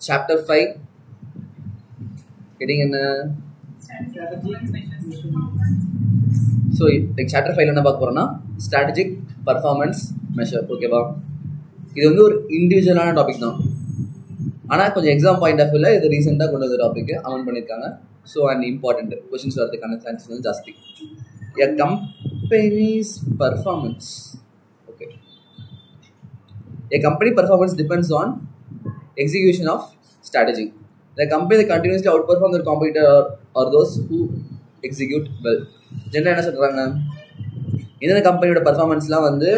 chapter 5 heading in so like chapter 5 என்ன பார்க்க போறோம்னா strategic performance measure. ஓகேவா, இது வந்து ஒரு இண்டிவிஜுவலான டாபிக் தான், ஆனால் கொஞ்சம் எக்ஸாம் பாயிண்ட் ஆஃப் வியூவில் இது ரீசெண்டாக கொண்டு வந்த டாபிக் அமெண்ட் பண்ணியிருக்காங்க. ஸோ அண்ட் இம்பார்ட்டன்ட் கொஸ்டின்ஸ் வரதுக்கான சான்சஸ் வந்து ஜாஸ்தி. A companies performance, okay, a company performance depends on execution of strategy. The company continuously outperform their competitor or those who execute well. ஜென்ரலாக என்ன சொல்கிறாங்க, இந்த கம்பெனியோட பர்ஃபார்மன்ஸ்லாம் வந்து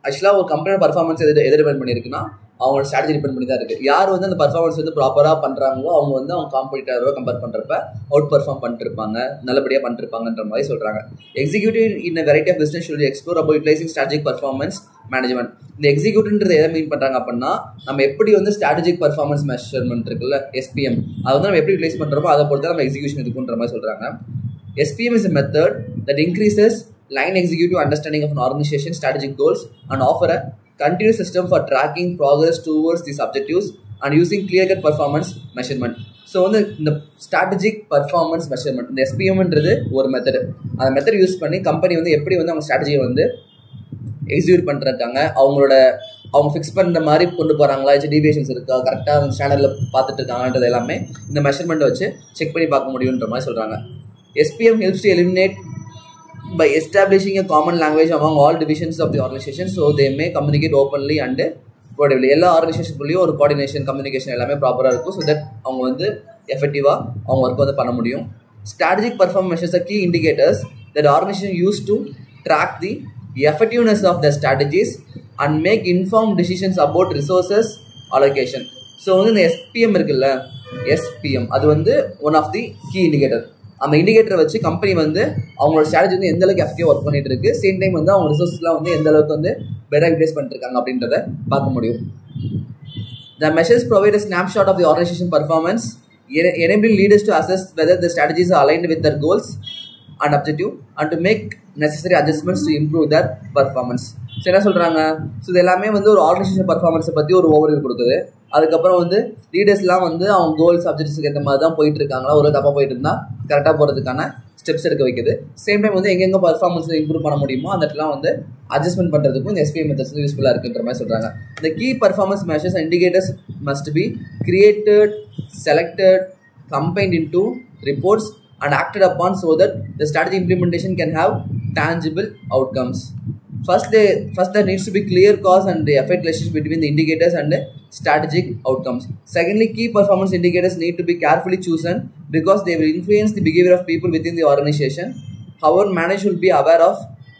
ஆக்சுவலாக ஒரு கம்பெனியோட பர்ஃபார்மன்ஸ் எது டிபெண்ட் பண்ணியிருக்குன்னா அவங்களோட ஸ்ட்ராட்டஜி டிபெண்ட் பண்ணி தான் இருக்குது. யார் வந்து அந்த பர்ஃபார்மன்ஸ் வந்து ப்ராப்பராக பண்ணுறாங்களோ அவங்க வந்து அவங்க காம்படிட்டரோட கம்பேர் பண்ணுறப்ப அவுட் பர்ஃபார்ம் பண்ணிருப்பாங்க, நல்லபடியாக பண்ணிருப்பாங்கன்ற மாதிரி சொல்கிறாங்க. Executive in a variety of business should explore about utilizing strategic performance management. இந்த எக்ஸிக்யூட்டிவ்ன்றது எதை மீன் பண்ணுறாங்க அப்படின்னா, நம்ம எப்படி வந்து ஸ்ட்ராட்டஜிக் பர்ஃபார்மன்ஸ் மெஷர்மெண்ட் இருக்குல்ல, SPM, அதை வந்து நம்ம எப்படி யூட்டிலைஸ் பண்ணுறோமோ அதை பொறுத்து நம்ம எக்ஸிக்யூஷன் இருக்குன்ற மாதிரி சொல்கிறாங்க. SPM is a method that increases line executive understanding of an organization's strategic goals and offer a continuous system for tracking progress towards these objectives and using clear-cut performance measurement. So வந்து இந்த strategic performance measurement, இந்த SPMன்றது ஒரு method. அந்த method use பண்ணி company வந்து எப்படி வந்து அவங்க ஸ்ட்ராட்டஜியை வந்து எக்ஸிக்யூட் பண்ணுறாங்க, அவங்க ஃபிக்ஸ் பண்ணுற மாதிரி கொண்டு போகிறாங்களா, டீவியேஷன்ஸ் இருக்கா, கரெக்டாக அந்த ஸ்டாண்டர்டில் பார்த்துட்டு இருக்காங்கன்றது எல்லாமே இந்த மெஷர்மெண்ட்டை வச்சு செக் பண்ணி பார்க்க முடியுன்ற மாதிரி சொல்கிறாங்க. SPM helps to eliminate by establishing a common language among all divisions of the organization so they may communicate openly and productively. எல்லா ஆர்கனைசேஷனுக்குள்ளேயும் ஒரு கோஆர்டினேஷன், கம்யூனிகேஷன் எல்லாமே ப்ராப்பராக இருக்கும். ஸோ தட் அவங்க வந்து எஃபெக்டிவாக அவங்க ஒர்க் வந்து பண்ண முடியும். Strategic performance measures are key indicators that organization use to track the effectiveness of the strategies and make informed decisions about resources allocation. So வந்து இந்த SPM இருக்குல்ல, SPM அது வந்து one of the key indicator. அந்த இண்டிகேட்டரை வச்சு company வந்து அவங்களோட ஸ்ட்ராட்டஜி வந்து எந்த அளவுக்கு எஃபெக்டிவாக ஒர்க் பண்ணிட்டு இருக்கு, சேம் டைம் வந்து அவங்க ரிசோர்ஸ்லாம் வந்து எந்த அளவுக்கு வந்து பெட்டர் யூட்டிலைஸ் பண்ணிட்டு இருக்காங்க அப்படின்றத பார்க்க முடியும். The measures provide a snapshot of the organization performance, enabling leaders to assess whether the strategies are aligned with their goals and objective and to make necessary adjustments to improve their performance. So என்ன சொல்கிறாங்க, so இது எல்லாமே வந்து ஒரு organisation பர்ஃபார்மன்ஸை பற்றி ஒரு overview கொடுக்குது. அதுக்கப்புறம் வந்து லீடர்ஸ்லாம் வந்து அவங்க கோல்ஸ் அப்ஜெக்டிவ்ஸ்க்கு ஏற்ற மாதிரி தான் போயிட்டு இருக்காங்களா, ஒரு தப்பாக போயிட்டு இருந்தால் கரெக்டாக போகிறதுக்கான ஸ்டெப்ஸ் எடுக்க வைக்குது. சேம் டைம் வந்து எங்கெங்கே பர்ஃபார்மன்ஸ் இம்ப்ரூவ் பண்ண முடியுமோ அந்த இடத்துல வந்து அட்ஜஸ்ட்மெண்ட் பண்ணுறதுக்கும் இந்த SPM மெத்தட்ஸ் யூஸ்ஃபுல்லாக இருக்குன்ற மாதிரி சொல்கிறாங்க. இந்த key performance measures and indicators must be created, selected, combined into reports and acted upon so that the strategy implementation can have tangible outcomes. First there needs to be clear cause and the effect relationship between the indicators and the strategic outcomes. Secondly, key performance indicators need to be carefully chosen because they will influence the behavior of people within the organization. However, managers should be aware of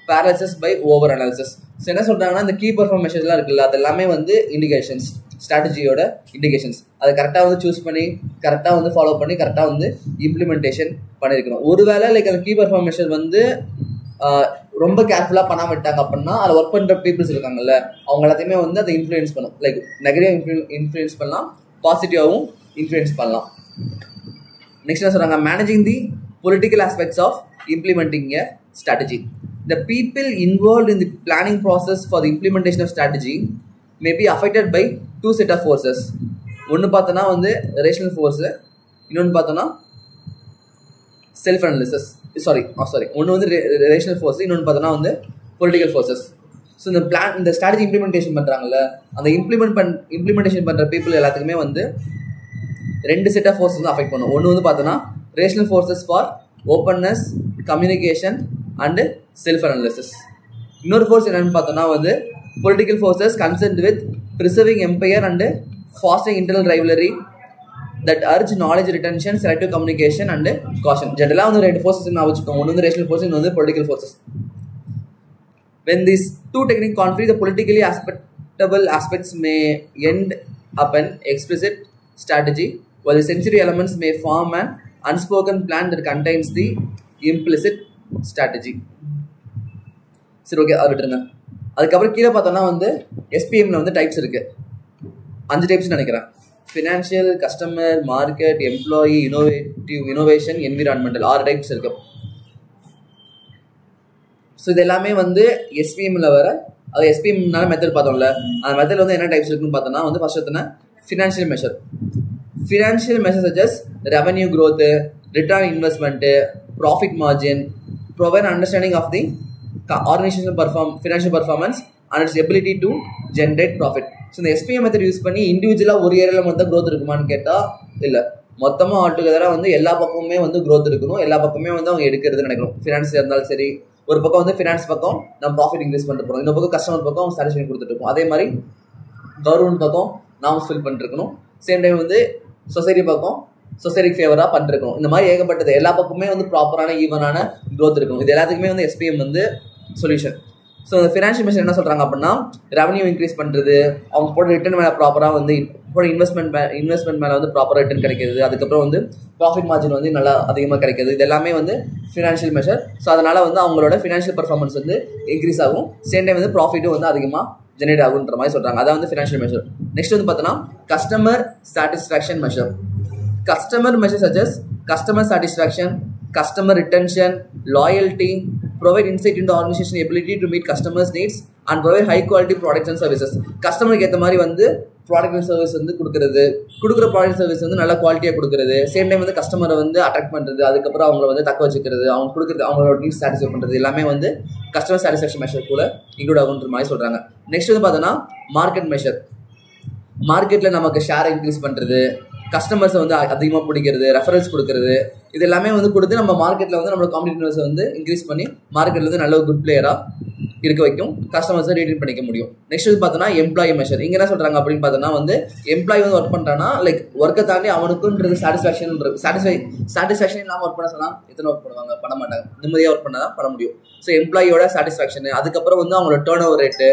paralysis by over analysis. So என்ன சொல்கிறாங்கன்னா, இந்த key performance மெஷர்ஸ்லாம் இருக்குல்ல, அது எல்லாமே வந்து indications, ஸ்ட்ராட்டஜியோட indications. அதை கரெக்டாக வந்து சூஸ் பண்ணி கரெக்டாக வந்து ஃபாலோ பண்ணி கரெக்டாக வந்து இம்ப்ளிமெண்டேஷன் பண்ணியிருக்கணும். ஒருவேளை லைக் அந்த கீ பர்ஃபார்மன்ஸ் மெஷர் வந்து ரொம்ப கேர்ஃபுல்லாக பண்ணாம விட்டாங்க அப்படின்னா அதில் ஒர்க் பண்ணுற பீப்புள்ஸ் இருக்காங்கல்ல, அவங்க எல்லாத்தையுமே வந்து அதை இன்ஃப்ளூயன்ஸ் பண்ணும். லைக் நெகட்டிவ் இன்ஃப்ளூயன்ஸ் பண்ணலாம், பாசிட்டிவாகவும் இன்ஃப்ளூயன்ஸ் பண்ணலாம். நெக்ஸ்ட் என்ன சொல்கிறாங்க, managing the political aspects of implementing a strategy. The people involved in the planning process for the implementation of strategy may be affected by two set of forces. ஒன்று பார்த்தோன்னா வந்து rational force, இன்னொன்று பார்த்தோன்னா self analysis. ஒன்று வந்து rational force, இன்னொன்று பார்த்தோன்னா வந்து பொலிட்டிக்கல் ஃபோர்ஸஸ். ஸோ இந்த ஸ்ட்ராட்டஜி இம்ப்ளிமெண்டேஷன் பண்ணுறாங்கல்ல, அந்த இம்ப்ளிமெண்டேஷன் பண்ணுற பீப்புள் எல்லாத்துக்குமே வந்து ரெண்டு செட் ஆஃப் ஃபோர்ஸஸ் தான் அஃபெக்ட் பண்ணும். ஒன்று வந்து பார்த்தோன்னா rational forces for openness, communication and self analysis. இன்னொரு ஃபோர்ஸ் என்னன்னு பார்த்தோன்னா வந்து political forces concerned with preserving empire and fostering internal rivalry that urge knowledge retention, selective communication and caution. ஜென்ரலாக வந்து ரெண்டு ஃபோர்ஸஸ் நான் வச்சுக்கோங்க, ஒன்று வந்து ரேஷனல் ஃபோர்ஸ், இன்னொன்று வந்து political forces. When these two techniques conflict, the politically acceptable aspects may end up an explicit strategy, while the sensory elements may form an unspoken plan that contains the implicit strategy. சரி, okay, அது விட்டுருங்க. அதுக்கப்புறம் கீழே பார்த்தோன்னா வந்து SPMல வந்து types இருக்கு, 5 types நினைக்கிறேன். Financial, customer, market, employee, innovation, environmental, 6 types இருக்கு. ஸோ இது எல்லாமே வந்து SPMல வர, அது SPMனால மெத்தட் பார்த்தோம்ல, அந்த மெத்தட் வந்து என்ன டைப்ஸ் இருக்குன்னு பார்த்தோன்னா வந்து ஃபர்ஸ்ட் எத்தனை financial measure. Financial measures such as revenue growth, return on investment, profit margin, provide an understanding of the organizational financial performance and its ability to generate profit. So இந்த SPM method use பண்ணி இண்டிவிஜுவலாக ஒரு ஏரியாவில் மட்டும் growth இருக்குமான்னு கேட்டால் இல்லை, மொத்தமாக ஆல்டுகெதராக வந்து எல்லா பக்கமுமே வந்து க்ரோத் இருக்கணும், எல்லா பக்கமே வந்து அவங்க எடுக்கிறது நினைக்கணும். ஃபினான்ஸ் இருந்தாலும் சரி, ஒரு பக்கம் வந்து ஃபினான்ஸ் பக்கம் நம்ம ப்ராஃபிட் இன்க்ரீஸ் பண்ணிட்டு போகிறோம், இந்த பக்கம் கஸ்டமர் பக்கம் சாட்டிஸ்ஃபேக்ஷன் கொடுத்துட்டு இருக்கோம், அதே மாதிரி கவர்மெண்ட் பக்கம் நாம் ஃபில் பண்ணிருக்கணும், சேம் டைம் வந்து சொசைட்டி பக்கம் சொசைட்டிக்கு ஃபேவராக பண்ணிருக்கணும். இந்த மாதிரி ஏகப்பட்டது எல்லா பக்கமே வந்து ப்ராப்பரான ஈவனான க்ரோத் இருக்கணும். இது எல்லாத்துக்குமே வந்து எஸ்பிஎம் வந்து சொல்யூஷன். ஸோ ஃபினான்ஷியல் மெஷர் என்ன சொல்கிறாங்க அப்படின்னா, ரெவன்யூ இன்க்ரீஸ் பண்ணுறது, அவங்க போட ரிட்டர்ன் மேலே ப்ராப்பராக வந்து போட இன்வெஸ்ட்மெண்ட் மேலே வந்து ப்ராப்பராக ரிட்டர்ன் கிடைக்கிறது, அதுக்கப்புறம் வந்து ப்ராஃபிட் மார்ஜின் வந்து நல்லா அதிகமாக கிடைக்கிறது, இது எல்லாமே வந்து ஃபினான்ஷியல் மெஷர். ஸோ அதனால் வந்து அவங்களோட ஃபினான்ஷியல் பர்ஃபார்மன்ஸ் வந்து இன்க்ரீஸ் ஆகும், சேம் டைம் வந்து ப்ராஃபிட்டும் வந்து அதிகமாக ஜெனரேட் ஆகுன்ற மாதிரி சொல்கிறாங்க. அதான் வந்து ஃபினான்ஷியல் மெஷர். நெக்ஸ்ட் வந்து பார்த்தோன்னா customer satisfaction measure. Customer measure such as customer satisfaction, customer retention, loyalty, provide insight into organization ability to meet customers needs and provide high quality products and services. கஸ்டமருக்கு ஏற்ற மாதிரி வந்து ப்ராடக்ட் அண்ட் சர்வீஸ் வந்து கொடுக்குற product service வந்து நல்ல குவாலிட்டியாக கொடுக்குறது, சேம் டைம் வந்து கஸ்டமரை வந்து அட்ராக்ட் பண்ணுறது, அதுக்கப்புறம் அவங்கள வந்து தக்க வச்சுக்கிறது, அவங்க கொடுக்குறது, அவங்களோட நீட்ஸ் சாட்டிஸ்ஃபை பண்ணுறது, எல்லாமே வந்து கஸ்டமர் சாட்டிஸ்ஃபேக்ஷன் மெஷர் கூட இன்க்ளூட் ஆகுன்ற மாதிரி சொல்கிறாங்க. நெக்ஸ்ட் வந்து பார்த்தோன்னா மார்க்கெட் மெஷர். மார்க்கெட்டில் நமக்கு ஷேரை இன்க்ரீஸ் பண்ணுறது, கஸ்டமர்ஸை வந்து அதிகமாக பிடிக்கிறது, ரெஃபரன்ஸ் கொடுக்குறது, இது எல்லாமே வந்து கொடுத்து நம்ம மார்க்கெட்டில் வந்து நம்மளோட காம்படிட்டிவ்னஸை வந்து இன்க்ரீஸ் பண்ணி மார்க்கெட்டில் வந்து நல்ல ஒரு குட் பிளேயராக இருக்க வைக்கும், கஸ்டமர்ஸை ரீட்டைன் பண்ணிக்க முடியும். நெக்ஸ்ட் வந்து பார்த்தோன்னா எம்ப்ளாயி மெஷர். இங்கே என்ன சொல்கிறாங்க அப்படின்னு பார்த்தோன்னா வந்து எம்ப்ளாயி வந்து ஒர்க் பண்ணுறான்னா லைக் ஒர்க்கை தாண்டி அவனுக்குன்றது சாட்டிஸ்ஃபேக்ஷன் இல்லாமல் ஒர்க் பண்ண சொன்னால் எத்தனை ஒர்க் பண்ணுவாங்க, பண்ண மாட்டாங்க. நிம்மதியாக ஒர்க் பண்ணால் தான் பண்ண முடியும். ஸோ எம்ப்ளாயியோட சாட்டிஸ்ஃபேக்ஷன், அதுக்கப்புறம் வந்து அவங்களோட டர்ன் ஓவர் ரேட்டு,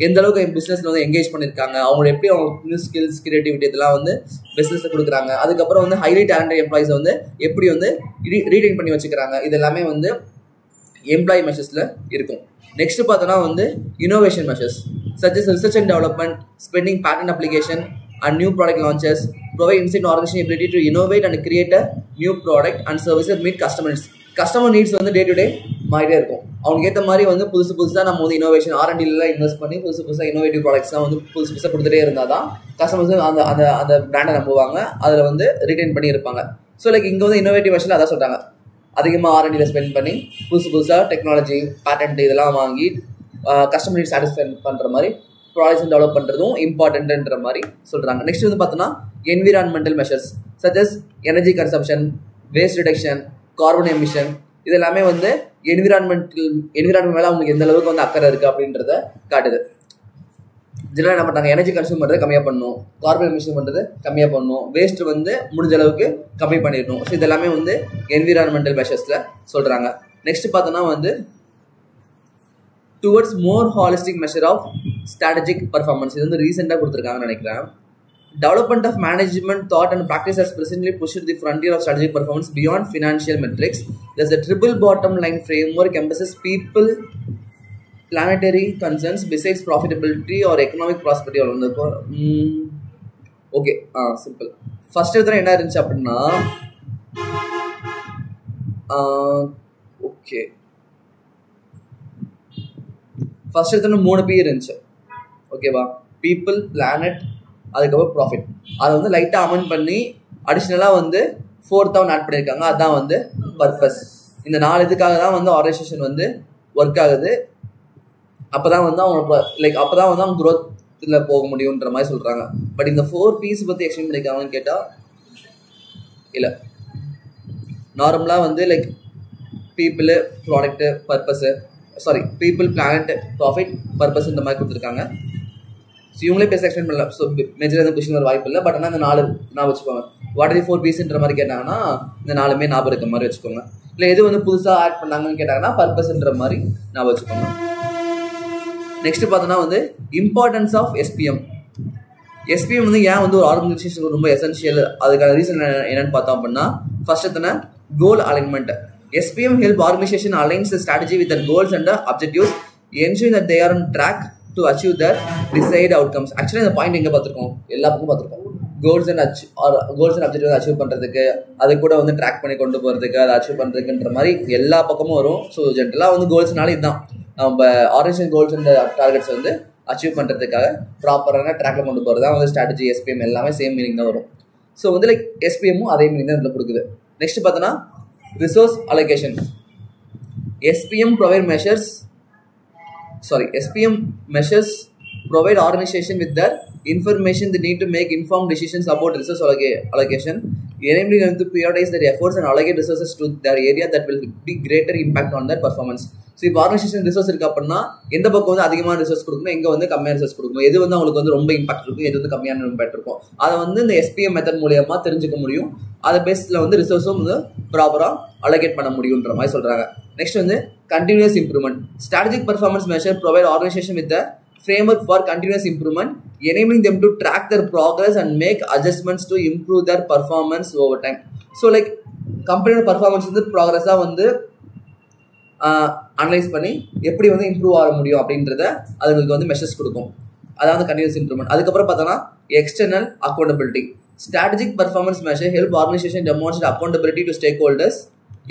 எந்த அளவுக்கு பிஸ்னஸில் வந்து எங்கேஜ் பண்ணியிருக்காங்க, அவங்களோட எப்படி அவங்க நியூ ஸ்கில்ஸ் கிரியேட்டிவிட்டி இதெல்லாம் வந்து பிஸ்னஸில் கொடுக்குறாங்க, அதுக்கப்புறம் வந்து ஹைலி டேலண்டட் எம்ப்ளாயிஸை வந்து எப்படி வந்து ரீடைன் பண்ணி வச்சுக்கிறாங்க, இது எல்லாமே வந்து எம்ப்ளாயி மெஷர்ஸில் இருக்கும். நெக்ஸ்ட் பார்த்தோன்னா வந்து innovation measures such as research and development, spending pattern application and new product launches, provide insight and organization ability to innovate and create a new product and services meet customers. Customer needs வந்து day to day மாறிட்டே இருக்கும். அவங்களுக்கு ஏற்ற மாதிரி வந்து புதுசாக நம்ம வந்து இனோவேஷன் R&Dலாம் இன்வெஸ்ட் பண்ணி புதுசாக இனோவேட்டிவ் ப்ராடக்ட்ஸ்லாம் வந்து புதுசாக கொடுத்துட்டே இருந்தால் தான் கஸ்டமர்ஸ் அந்த அந்த அந்த பிராண்டை நம்புவாங்க, அதில் வந்து ரிட்டைன் பண்ணி இருப்பாங்க. ஸோ லைக் இங்கே வந்து இனோவேட்டிவ் மெஷரில் அதான் சொல்கிறாங்க, அதிகமாக R&Dல ஸ்பெண்ட் பண்ணி புதுசாக டெக்னாலஜி பேட்டன்ட் இதெல்லாம் வாங்கி கஸ்டமர் நீட் சாட்டிஸ்ஃபை பண்ணுற மாதிரி ப்ராடக்ட்ஸ் டெவலப் பண்ணுறதும் இம்பார்ட்டன்ட்ன்ற மாதிரி சொல்கிறாங்க. நெக்ஸ்ட் வந்து பார்த்தோன்னா environmental measures such as energy consumption, waste reduction, carbon emission, இது எல்லாமே வந்து என்விரான்மெண்ட் மேலே அவங்களுக்கு எந்த அளவுக்கு வந்து அக்கறை இருக்குது அப்படின்றத காட்டுது. இதெல்லாம் என்ன பண்ணுறாங்க, எனர்ஜி கன்சியூம் பண்ணுறது கம்மியாக பண்ணணும், கார்பன் எமிஷன் பண்ணுறது கம்மியாக பண்ணணும், வேஸ்ட் வந்து முடிஞ்ச அளவுக்கு கம்மி பண்ணிடணும். ஸோ இதெல்லாமே வந்து என்விரான்மெண்டல் மெஷர்ஸில் சொல்கிறாங்க. நெக்ஸ்ட் பார்த்தோன்னா வந்து towards more holistic measure of strategic performance. இது வந்து ரீசெண்டாக கொடுத்துருக்காங்கன்னு நினைக்கிறேன். Development of management thought and practice has presently pushed the frontier of strategic performance beyond financial metrics. Thus, a triple bottom line framework emphasizes people, planetary concerns besides profitability or economic prosperity. Okay, simple. First என்ன இருந்துச்சு அப்படின்னா okay first எடுத்தோன்னா 3 P இருந்துச்சு. ஓகேவா, people, planet, அதுக்கப்புறம் profit. அதை வந்து லைட்டாக அமெண்ட் பண்ணி அடிஷ்னலாக வந்து 4th ஆட் பண்ணியிருக்காங்க. அதுதான் வந்து பர்பஸ். இந்த 4 இதுக்காக தான் வந்து ஆர்கனைசேஷன் வந்து ஒர்க் ஆகுது. அப்போ தான் வந்து அவங்க அப்போ தான் வந்து அவங்க க்ரோத்தில் போக முடியுன்ற மாதிரி சொல்கிறாங்க. பட் இந்த 4 P's பற்றி எக்ஸ்பிளைன் பண்ணியிருக்காங்கன்னு கேட்டால் இல்லை. நார்மலாக வந்து people, product, purpose, people, planet, profit, purpose இந்த மாதிரி கொடுத்துருக்காங்க. ஸோ இவங்களே பேச எக்ஸ்பிளைன் பண்ணல. ஸோ மேஜராக எதுவும் கொஸ்டின் வர வாய்ப்பு இல்லை. பட் ஆனால் இந்த 4 ஞாபகம் வச்சுக்கோங்க. வாட் ஆர் தி 4 P'ன்ற மாதிரி கேட்டாங்கன்னா இந்த 4மே ஞாபகம் இருக்க மாதிரி வச்சுக்கோங்க. இல்லை எது வந்து புதுசாக ஆட் பண்ணாங்கன்னு கேட்டாங்கன்னா பர்பஸ்ன்ற மாதிரி ஞாபகம் வச்சுக்கோங்க. நெக்ஸ்ட் பார்த்தோன்னா வந்து இம்பார்ட்டன்ஸ் ஆஃப் எஸ்பிஎம். எஸ்பிஎம் வந்து ஏன் வந்து ஒரு ஆர்கனைசேஷனுக்கு ரொம்ப எசென்ஷியல், அதுக்கான ரீசன் என்னன்னு பார்த்தோம் அப்படின்னா ஃபர்ஸ்ட் எத்தனை கோல் alignment. SPM help organization aligns the strategy with their goals and the objectives, ensuring that they are on track to achieve their desired outcomes. Actually இந்த பாயிண்ட் எங்கே பார்த்துருக்கோம், எல்லா பக்கம் பார்த்துருக்கோம். கோல்ஸ் அண்ட் அப்ஜெக்டிவ் அச்சீவ் பண்ணுறதுக்கு, அது கூட வந்து ட்ராக் பண்ணி கொண்டு போகிறதுக்கு, அதை அச்சீவ் பண்ணுறதுக்குன்ற மாதிரி எல்லா பக்கமும் வரும். ஸோ ஜென்ரலாக வந்து கோல்ஸ்னால இதுதான் நம்ம ஆர்கனைசேஷன் கோல்ஸ் அண்ட் டார்கெட்ஸ் வந்து அச்சீவ் பண்ணுறதுக்காக ப்ராப்பரான ட்ராக்ல கொண்டு போகிறது தான் வந்து ஸ்ட்ராட்டஜி, SPM எல்லாமே சேம் மீனிங் தான் வரும். ஸோ வந்து லைக் எஸ்பிஎம்மும் அதே மாதிரி தான் இதில் கொடுக்குது. நெக்ஸ்ட் பார்த்தோன்னா resource allocation. SPM measures provide organization with the information they need to make informed decisions about resource allocation, enabling them to prioritize their efforts and allocate resources to their area that will be greater impact on their performance. So இப்போ organisation resource இருக்குது அப்படின்னா எந்த பக்கம் வந்து அதிகமான resource கொடுக்கணும், எங்கே வந்து கம்மியான ரிசோர்ஸ் கொடுக்கணும், எது வந்து அவங்களுக்கு வந்து ரொம்ப இம்பாக்ட் இருக்கும், எது வந்து கம்மியான இம்பாக்ட் இருக்கும், அதை வந்து இந்த SPM மெத்தட் மூலியமாக தெரிஞ்சுக்க முடியும். அதை பேஸில் வந்து ரிசோர்ஸும் வந்து ப்ராப்பராக அலோகேட் பண்ண முடியுன்ற மாதிரி சொல்கிறாங்க. நெக்ஸ்ட் வந்து continuous improvement. Strategic performance measure provide organization with the framework for continuous improvement, enabling them to track their progress and make adjustments to improve their performance over time. So like கம்பெனியோட performance வந்து ப்ராக்ரஸாக வந்து analyse பண்ணி எப்படி வந்து improve ஆக முடியும் அப்படின்றத அதுங்களுக்கு வந்து மெஷர்ஸ் கொடுக்கும். அதாவது கண்டினியூஸ் இம்ப்ரூவ்மெண்ட். அதுக்கப்புறம் பார்த்தோன்னா external accountability. Strategic performance measure help organization demonstrate accountability to stakeholders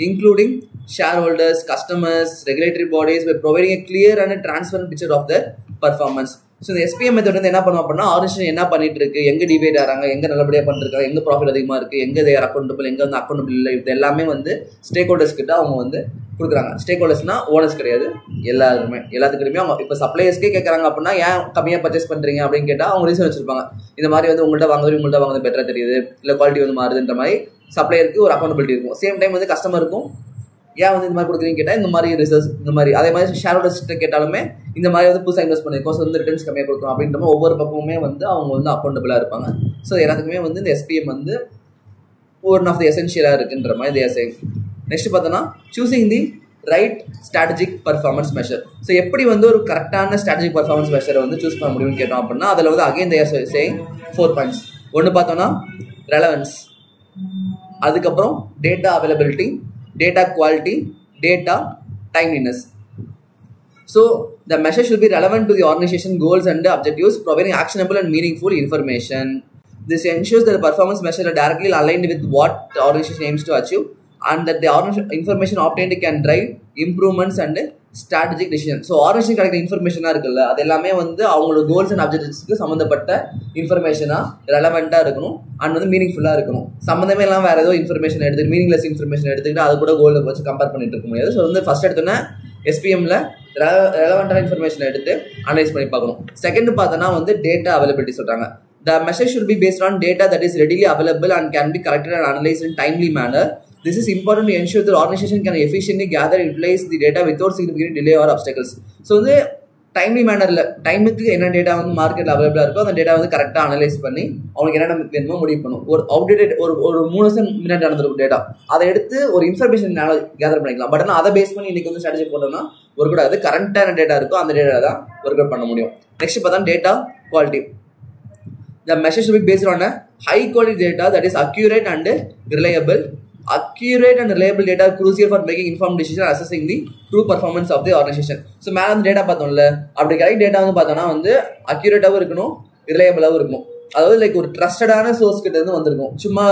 including shareholders, customers, regulatory bodies by providing a clear and a transparent picture of their performance. So இந்த SPM method வந்து என்ன பண்ணுவோம் அப்படின்னா organisation என்ன பண்ணிட்டு இருக்கு, எங்கே divide ஆகிறாங்க, எங்கே நல்லபடியாக பண்ணிருக்காங்க, எங்கே ப்ராஃபிட் அதிகமாக இருக்குது, எங்கே தேர் அக்கௌண்டபிள், எங்கே வந்து அக்கௌண்டபிள் இல்லை, இது எல்லாமே வந்து ஸ்டேக் ஹோல்டர்ஸ் கிட்ட அவங்க வந்து கொடுக்குறாங்க. ஸ்டேக் ஹோல்டர்ஸ்னா ஓனர்ஸ் கிடையாது, எல்லாத்துக்குமே அவங்க இப்போ சப்ளையர்ஸ்க்கே கேட்குறாங்க அப்படின்னா ஏன் கம்மியாக பர்ச்சேஸ் பண்ணுறீங்க அப்படின்னு கேட்டால் அவங்க ரீசன் வச்சிருப்பாங்க. இந்த மாதிரி வந்து உங்கள்கிட்ட வாங்குறது பெட்டராக தெரியுது, இல்லை குவாலிட்டி வந்து மாறுதுன்ற மாதிரி சப்ளையருக்கு ஒரு அக்கௌண்டபிலிட்டி இருக்கும். சேம் டைம் வந்து கஸ்டமருக்கும் ஏன் வந்து இந்த மாதிரி கொடுக்குறீங்க கேட்டால் இந்த மாதிரி ரிசர்ச் இந்த மாதிரி அதே மாதிரி ஷேர் ஹோல்டர்ஸ்கிட்ட கேட்டாலுமே இந்த மாதிரி வந்து புதுசாக இன்வெஸ்ட் பண்ணிருக்கோம், ஸோ வந்து ரிட்டர்ன்ஸ் கம்மியாக கொடுக்கும் அப்படின்ற மாதிரி ஒவ்வொரு பக்கமுமே வந்து அவங்க வந்து அக்கௌண்டபிளாக இருப்பாங்க. ஸோ எல்லாத்துக்குமே வந்து இந்த SPM வந்து ஒன் ஆஃப் தி எசென்ஷியலாக இருக்குன்ற மாதிரி தே ஆர் சேயிங். நெக்ஸ்ட் பார்த்தோன்னா choosing the right strategic performance measure. So எப்படி வந்து ஒரு கரெக்டான ஸ்ட்ராட்டஜிக் பர்ஃபார்மன்ஸ் மெஷரை வந்து சூஸ் பண்ண முடியும்னு கேட்டோம் அப்படின்னா அதில் வந்து again they are saying 4 points. ஒன்று பார்த்தோன்னா ரெலவன்ஸ், அதுக்கப்புறம் data availability, data quality, data timeliness. So the measure should be relevant to the organization goals and objectives, providing actionable and meaningful information. This ensures that the performance measure are directly aligned with what the organization aims to achieve and that the information obtained can drive improvements and strategic decisions. So organization கிடைக்கிற இன்ஃபர்மேஷனாக இருக்குல்ல அது எல்லாமே வந்து அவங்களோட goals and அப்ஜெக்டிவ்ஸ்க்கு சம்மந்தப்பட்ட இன்ஃபர்மேஷனாக ரெலவெண்ட்டாக இருக்கணும் and வந்து மீனிங்ஃபுல்லாக இருக்கணும். சம்மந்தமே எல்லாம் வேறு ஏதோ இன்ஃபர்மேஷன் எடுத்துட்டு மீனிங்லெஸ் இன்ஃபர்மேஷன் எடுத்துக்கிட்டு அது கூட கோலை வச்சு கம்பேர் பண்ணிட்டு இருக்க முடியாது. ஸோ வந்து ஃபர்ஸ்ட் எடுத்தோன்னா SPMல ரெலவெண்ட்டான இன்ஃபர்மேஷன் எடுத்து அனலைஸ் பண்ணி பார்க்கணும். செகண்ட் பார்த்தோன்னா வந்து டேட்டா அவைலபிலிட்டி சொல்கிறாங்க. The measure should be based on data that is readily available and can be collected and analyzed in timely manner. This is important to ensure that the organization can efficiently gather and utilize the data without significant delay or obstacles. So வந்து timely மேனரில் டைமுக்கு என்ன data வந்து மார்க்கெட்டில் அவைலபிளாக இருக்கோ அந்த data வந்து கரெக்டாக அனலைஸ் பண்ணி அவங்களுக்கு என்னென்ன வேணுமோ முடிவு பண்ணும். ஒரு அவுடேட்டட் ஒரு 3 வருஷம் முன்னாடி நடந்திருக்கும் டேட்டா அதை எடுத்து ஒரு இன்ஃபர்மேஷன் கேதர் பண்ணிக்கலாம். பட் ஆனால் அதை பேஸ் பண்ணி இன்னைக்கு வந்து ஸ்ட்ராட்டஜி போட்டோம்னா ஒர்க் அவுட் ஆகுது. கரெக்டான டேட்டா இருக்கோ அந்த டேட்டா தான் ஒர்க் அவுட் பண்ண முடியும். நெக்ஸ்ட் பார்த்தா data quality. The measure should be based on a high quality data that is accurate and reliable. Accurate and reliable data are crucial for making informed decisions and assessing the true performance of the organization. So மேலே அந்த data பார்த்தோம்ல அப்படி correct data வந்து பார்த்தோன்னா வந்து அக்யூரேட்டாகவும் இருக்கணும், ரிலையபிளாகவும் இருக்கணும். அதாவது லைக் ஒரு ட்ரஸ்டடான சோர்ஸ் கிட்ட இருந்து வந்திருக்கும். சும்மா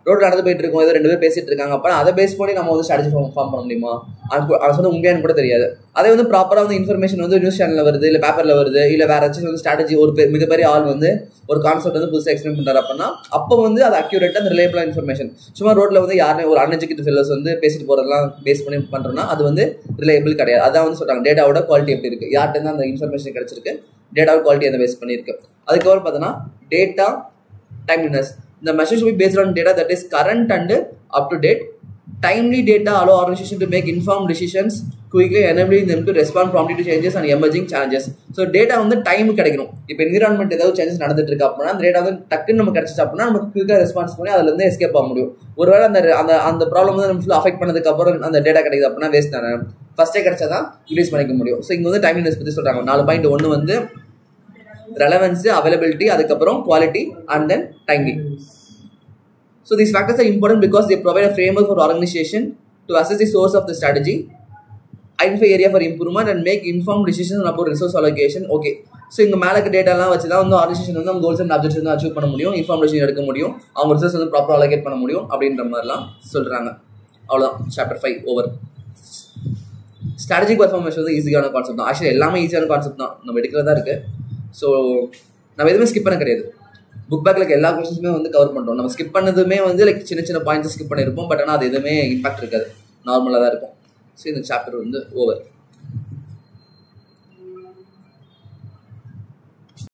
ரோட்ல நடந்து போயிட்டு இருக்கோம், ஏதோ 2 பேர் பேசிட்டு இருக்காங்க அப்போ அதை பேஸ் பண்ணி நம்ம வந்து ஸ்ட்ராட்டஜி ஃபார்ம் பண்ண முடியுமா? அது வந்து உண்மையானு கூட தெரியாது. அதே வந்து ப்ராப்பராக வந்து இன்ஃபர்மேஷன் வந்து நியூஸ் சேனலில் வருது, இல்லை பேப்பரில் வருது, இல்லை வேற ஏதாச்சும் வந்து ஸ்ட்ராட்டஜி ஒரு மிகப்பெரிய ஆள் வந்து ஒரு கான்செப்ட் வந்து புதுசாக எக்ஸ்பிளைன் பண்ணுறாரு அப்படின்னா அப்போ வந்து அது அக்யூரேட்டாக அந்த ரிலையபிளான இன்ஃபர்மேஷன். சும்மா ரோட்டில் வந்து யாருமே ஒரு அன்எஜுகேட்டட் ஃபெல்லர்ஸ் வந்து பேசிட்டு போகிறதெல்லாம் பேஸ் பண்ணி பண்ணுறோம்னா அது வந்து ரிலையபிள் கிடையாது. அதான் வந்து சொல்கிறாங்க டேட்டாவோட குவாலிட்டி எப்படி இருக்குது, யார்கிட்ட அந்த இன்ஃபர்மேஷன் கிடைச்சிருக்கு, டேட்டாவோட குவாலிட்டி அதை பேஸ் பண்ணியிருக்கு. அதுக்கப்புறம் பார்த்தோன்னா data timeliness. The measure should be based on data that is current and up to date. Timely data allow organization to make informed decisions quickly, enabling them to respond promptly to changes and emerging challenges. So data வந்து time கிடைக்கணும். இப்போ environment ஏதாவது changes நடந்துட்டு இருக்கு அப்படின்னா அந்த data வந்து டக்குன்னு நம்ம கிடைச்சிச்சு அப்படின்னா நம்ம குயிக்காக ரெஸ்பான்ஸ் பண்ணி அதுல இருந்து எஸ்கேப் ஆக முடியும். ஒருவேளை அந்த ப்ராப்ளம் வந்து நம்ம ஃபுல்லாக அஃபெக்ட் பண்ணதுக்கு அப்புறம் அந்த டேட்டா கிடைக்குது அப்படின்னா வேஸ்ட் தானே, ஃபர்ஸ்டே கிடைச்சாதான் யூட்டிலைஸ் பண்ணிக்க முடியும். ஸோ இங்கே வந்து டைம்லினஸ் பற்றி சொல்றாங்க. 4 பாயிண்ட். ஒன்று வந்து relevance, availability, அதுக்கப்புறம் quality and then timely. So these factors are important because they provide a framework for organization to assess the source of the strategy, identify area for improvement and make informed decisions about resource allocation. Okay. So இங்கே மேலே டேட்டாலாம் வச்சு தான் வந்து organisation வந்து அவங்க goals and objects வந்து achieve பண்ண முடியும், இன்ஃபர்மேஷன் எடுக்க முடியும், அவங்க ரிசோர்ஸ் வந்து ப்ராப்பராக அலோகேட் பண்ண முடியும் அப்படின்ற மாதிரிலாம் சொல்கிறாங்க. அவ்வளோதான் சாப்டர் 5 ஓவர். ஸ்ட்ராட்டஜிக் பர்ஃபார்மன்ஸ் வந்து ஈஸியான கான்செப்ட் தான். ஆக்சுவலி எல்லாமே ஈஸியான கான்செப்ட் தான், நம்ம எடுக்கிறதா இருக்குது. ஸோ நம்ம எதுவுமே ஸ்கிப் பண்ண கிடையாது. புக் பேக்கில் எல்லா கொஸ்டின்ஸுமே வந்து கவர் பண்ணுறோம். நம்ம ஸ்கிப் பண்ணதுமே வந்து லைக் சின்ன சின்ன பாயிண்ட்ஸ் ஸ்கிப் பண்ணியிருப்போம். பட் ஆனால் அது எதுவுமே இம்பாக்ட் இருக்காது, நார்மலாக தான் இருக்கும். ஸோ இந்த சாப்டர் வந்து ஓவர்.